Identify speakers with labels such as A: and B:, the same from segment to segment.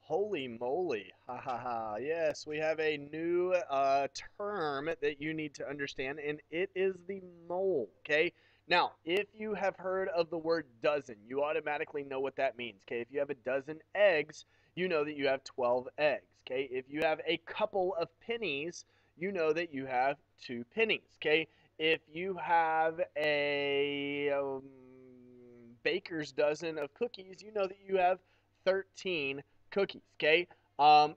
A: Holy moly. Ha ha ha. Yes, we have a new term that you need to understand, and it is the mole. Okay. Now, if you have heard of the word dozen, you automatically know what that means. Okay. If you have a dozen eggs, you know that you have 12 eggs. Okay. If you have a couple of pennies, you know that you have two pennies. Okay. If you have a baker's dozen of cookies, you know that you have 13 cookies. Okay.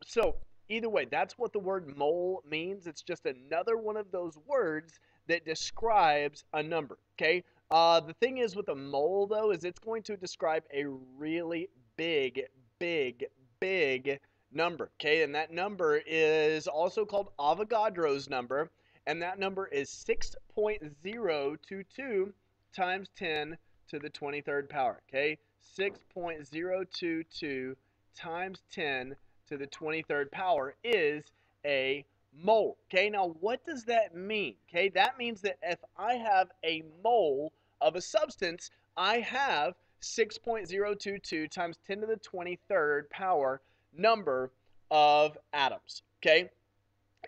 A: So either way, that's what the word mole means. It's just another one of those words that describes a number. Okay. The thing is with a mole though is it's going to describe a really big, big, big number. Okay, and that number is also called Avogadro's number, and that number is 6.022 times 10 to the 23rd power. Okay, 6.022 times 10 to the 23rd power is a mole. Okay, now what does that mean? Okay, that means that if I have a mole of a substance, I have 6.022 times 10 to the 23rd power number of atoms. Okay,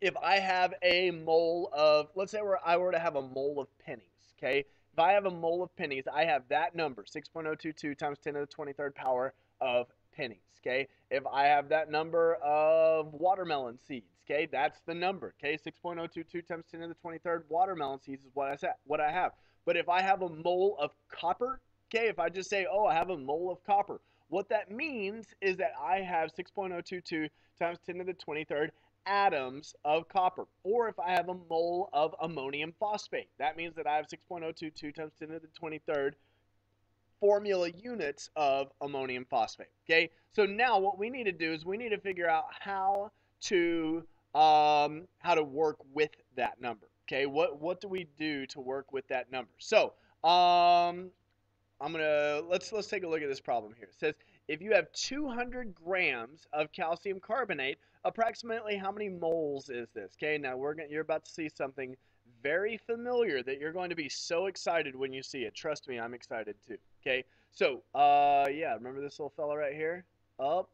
A: if I have a mole of, let's say I were to have a mole of pennies, okay? If I have a mole of pennies, I have that number, 6.022 times 10 to the 23rd power of pennies, okay? If I have that number of watermelon seeds, okay, that's the number, okay? 6.022 times 10 to the 23rd watermelon seeds is what I have. But if I have a mole of copper, okay, if I just say, oh, I have a mole of copper, what that means is that I have 6.022 times 10 to the 23rd atoms of copper. Or if I have a mole of ammonium phosphate, that means that I have 6.022 times 10 to the 23rd formula units of ammonium phosphate. Okay, so now what we need to do is we need to figure out how to work with that number. Okay, what do we do to work with that number? So I'm gonna let's take a look at this problem here. It says if you have 200 grams of calcium carbonate, approximately how many moles is this? Okay, now you're about to see something very familiar that you're going to be so excited when you see it. Trust me, I'm excited too. Okay, so yeah, remember this little fella right here? Up,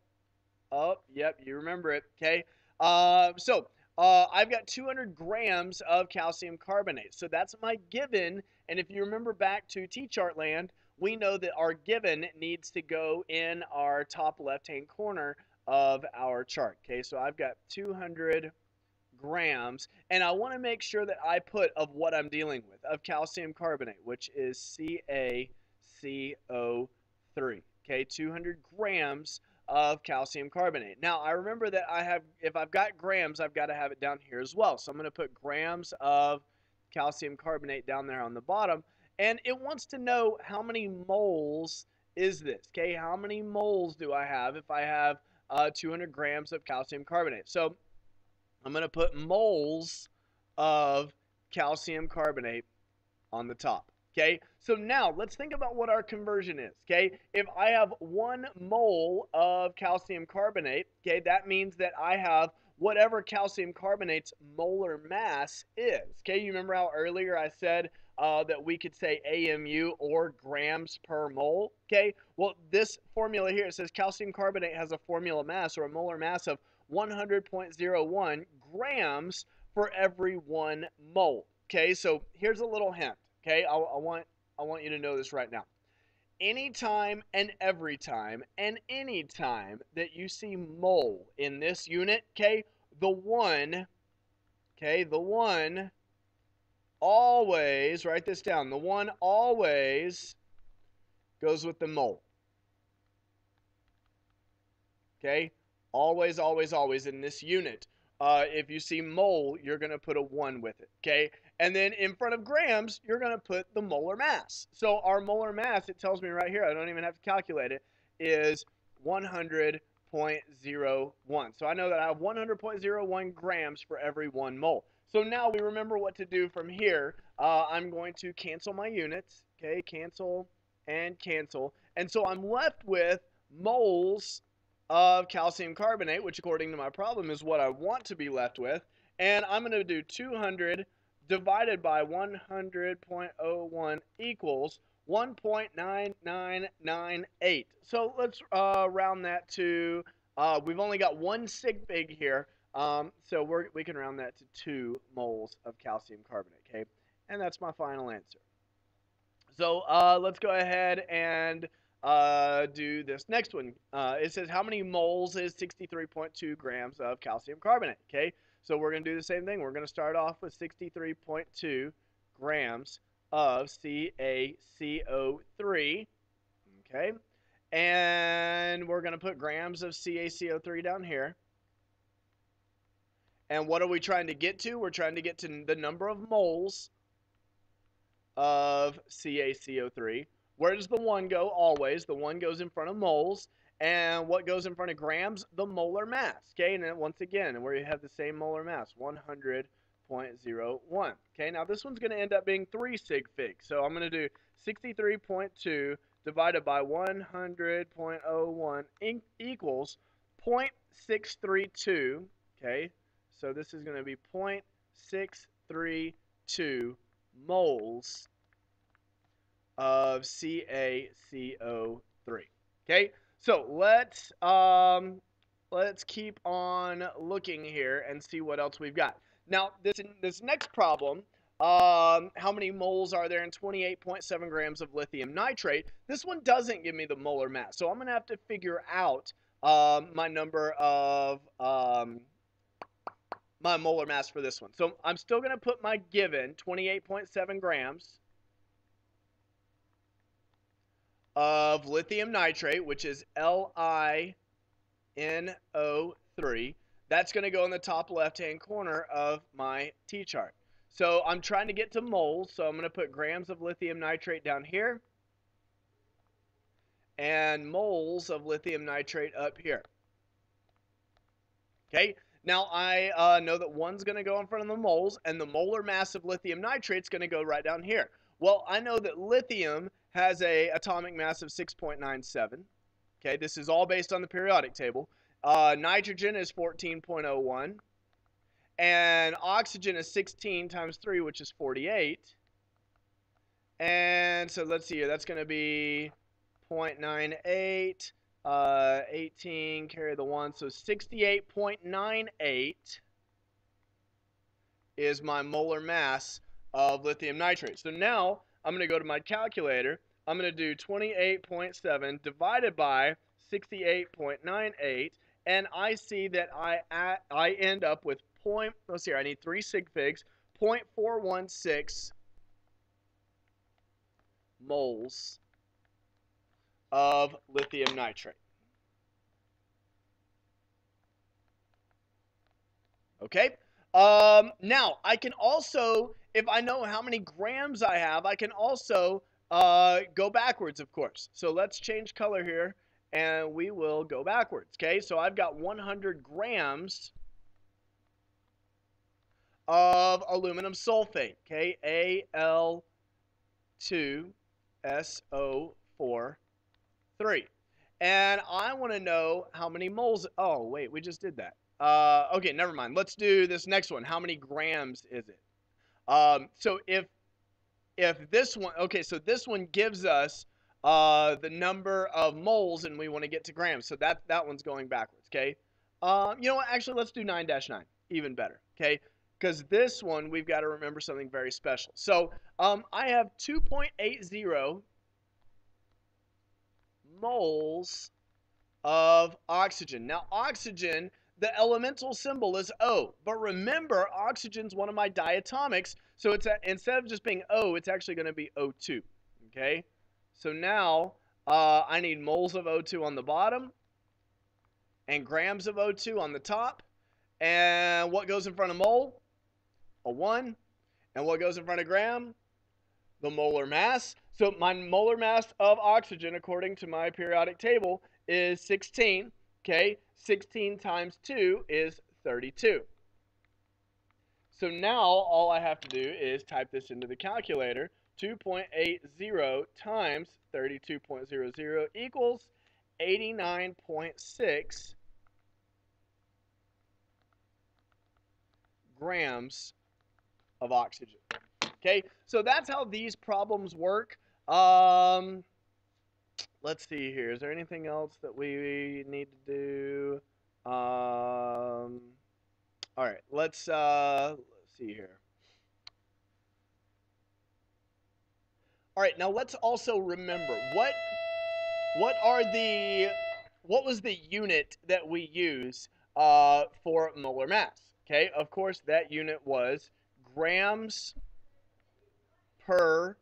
A: up, yep, you remember it. Okay, I've got 200 grams of calcium carbonate, so that's my given. And if you remember back to T-chart land, we know that our given needs to go in our top left-hand corner of our chart. Okay, so I've got 200 grams, and I want to make sure that I put of what I'm dealing with, of calcium carbonate, which is CaCO3. Okay, 200 grams of calcium carbonate. Now, I remember that if I've got grams, I've got to have it down here as well. So I'm going to put grams of calcium carbonate down there on the bottom. And it wants to know how many moles is this, okay? How many moles do I have if I have 200 grams of calcium carbonate? So I'm going to put moles of calcium carbonate on the top. Okay, so now let's think about what our conversion is. Okay, if I have 1 mole of calcium carbonate, okay, that means that I have whatever calcium carbonate's molar mass is. Okay, you remember how earlier I said that we could say AMU or grams per mole? Okay, well, this formula here, it says calcium carbonate has a formula mass or a molar mass of 100.01 grams for every 1 mole. Okay, so here's a little hint. Okay, I want you to know this right now. Anytime and every time and any time that you see mole in this unit, okay, the one, always, write this down, the one always goes with the mole. Okay, always, always, always in this unit. If you see mole, you're going to put a 1 with it, okay? And then in front of grams, you're going to put the molar mass. So our molar mass, it tells me right here, I don't even have to calculate it, is 100.01. So I know that I have 100.01 grams for every 1 mole. So now we remember what to do from here. I'm going to cancel my units, okay? Cancel and cancel. And so I'm left with moles of calcium carbonate, which according to my problem is what I want to be left with. And I'm going to do 200 divided by 100.01 equals 1.9998. So let's round that to We've only got one sig fig here, so we can round that to 2 moles of calcium carbonate, okay? And that's my final answer. So let's go ahead and do this next one. It says how many moles is 63.2 grams of calcium carbonate, okay? So we're going to do the same thing. We're going to start off with 63.2 grams of CaCO3, okay? And we're going to put grams of CaCO3 down here. And what are we trying to get to? We're trying to get to the number of moles of CaCO3. Where does the 1 go? Always. The 1 goes in front of moles. And what goes in front of grams? The molar mass. Okay, and then once again, where you have the same molar mass, 100.01. Okay, now this one's going to end up being 3 sig figs. So I'm going to do 63.2 divided by 100.01 equals 0.632. Okay, so this is going to be 0.632 moles of CaCO3. Okay, so let's keep on looking here and see what else we've got. Now, this next problem, how many moles are there in 28.7 grams of lithium nitrate? This one doesn't give me the molar mass, so I'm going to have to figure out my number of my molar mass for this one. So I'm still going to put my given 28.7 grams of lithium nitrate, which is LiNO3. That's going to go in the top left-hand corner of my T-chart. So I'm trying to get to moles, so I'm going to put grams of lithium nitrate down here and moles of lithium nitrate up here. Okay, now I know that 1's going to go in front of the moles, and the molar mass of lithium nitrate is going to go right down here. Well, I know that lithium has an atomic mass of 6.97. Okay, this is all based on the periodic table. Nitrogen is 14.01. And oxygen is 16 times 3, which is 48. And so let's see here. That's going to be 0.98. 18, carry the 1. So 68.98 is my molar mass of lithium nitrate. So now I'm going to go to my calculator. I'm going to do 28.7 divided by 68.98, and I see that I end up with let's see here, I need 3 sig figs, 0.416 moles of lithium nitrate. Okay? Now, I can also, if I know how many grams I have, I can also go backwards, of course. So let's change color here, and we will go backwards. Okay? So I've got 100 grams of aluminum sulfate. Okay? Al2SO4 3. And I want to know how many moles. Oh, wait, we just did that. Okay, never mind. Let's do this next one. How many grams is it? So if this one, okay, so this one gives us the number of moles, and we want to get to grams. So that one's going backwards. Okay. You know what? Actually, let's do 9-9. Even better. Okay. Because this one, we've got to remember something very special. So I have 2.80 moles of oxygen. Now, oxygen, the elemental symbol is O. But remember, oxygen's one of my diatomics. So it's instead of just being O, it's actually going to be O2. Okay? So now I need moles of O2 on the bottom and grams of O2 on the top. And what goes in front of mole? A 1. And what goes in front of gram? The molar mass. So my molar mass of oxygen, according to my periodic table, is 16. Okay, 16 times 2 is 32. So now all I have to do is type this into the calculator. 2.80 times 32.00 equals 89.6 grams of oxygen. Okay, so that's how these problems work. Let's see here. Is there anything else that we need to do? let's see here. All right, now let's also remember what are the what was the unit that we use for molar mass? Okay, of course that unit was grams per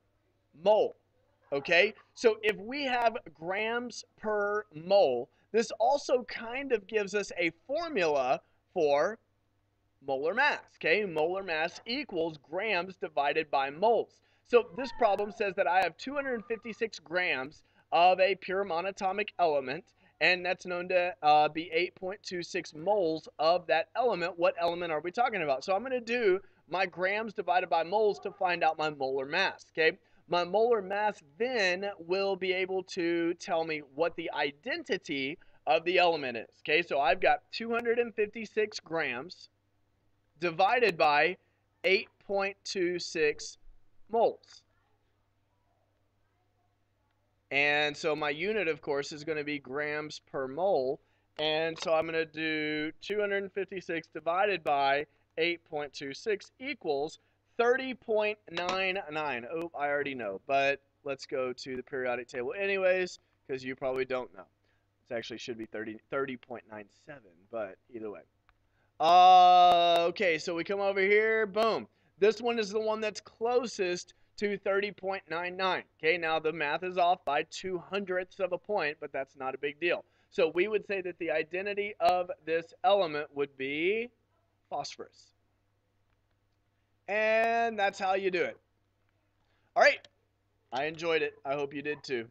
A: mole. Okay, so if we have grams per mole, this also kind of gives us a formula for molar mass. Okay, molar mass equals grams divided by moles. So this problem says that I have 256 grams of a pure monatomic element, and that's known to be 8.26 moles of that element. What element are we talking about? So I'm going to do my grams divided by moles to find out my molar mass. Okay, my molar mass then will be able to tell me what the identity of the element is. Okay, so I've got 256 grams divided by 8.26 moles. And so my unit, of course, is going to be grams per mole. And so I'm going to do 256 divided by 8.26 equals 30.99. Oh, I already know, but let's go to the periodic table anyways, because you probably don't know. This actually should be 30.97, but either way. Okay, so we come over here, boom. This one is the one that's closest to 30.99. Okay, now the math is off by 2/100ths of a point, but that's not a big deal. So we would say that the identity of this element would be phosphorus. And that's how you do it. All right, I enjoyed it. I hope you did too.